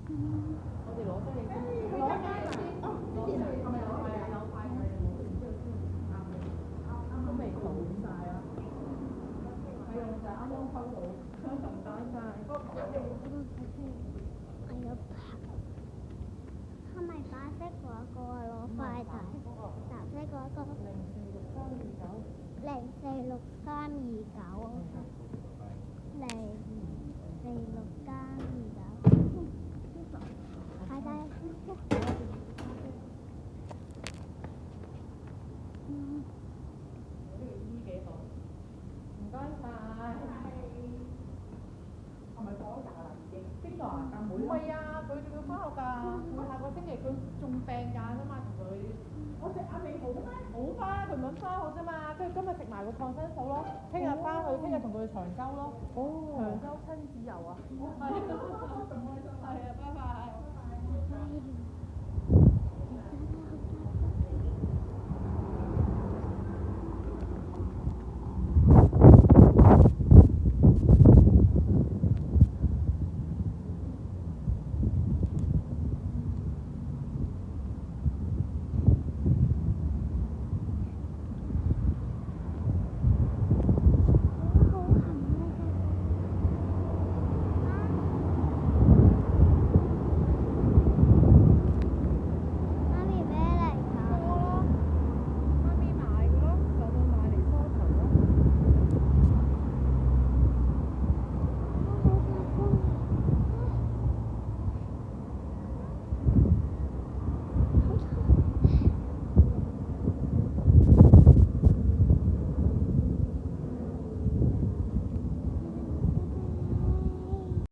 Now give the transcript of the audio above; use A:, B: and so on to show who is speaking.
A: 我哋攞咗你先，攞翻先。攞咗你係咪有塊啊？有塊係都未數晒啊！係啊，就係啱啱收到，唔該晒。
B: 係咪白色嗰個啊？攞快遞，藍色嗰個046329，快遞。
A: 唔該晒。係咪放假啦已經？邊個啊？阿妹？唔係啊，佢仲要翻學㗎。佢下個星期佢仲病假㗎嘛，同佢。我食阿美好咩？好翻，佢唔肯翻學啫嘛。跟住今日食埋個抗生素咯，聽日翻去，聽日同佢去長洲咯。長洲親子遊啊！係啊，咁開心。係啊，拜拜。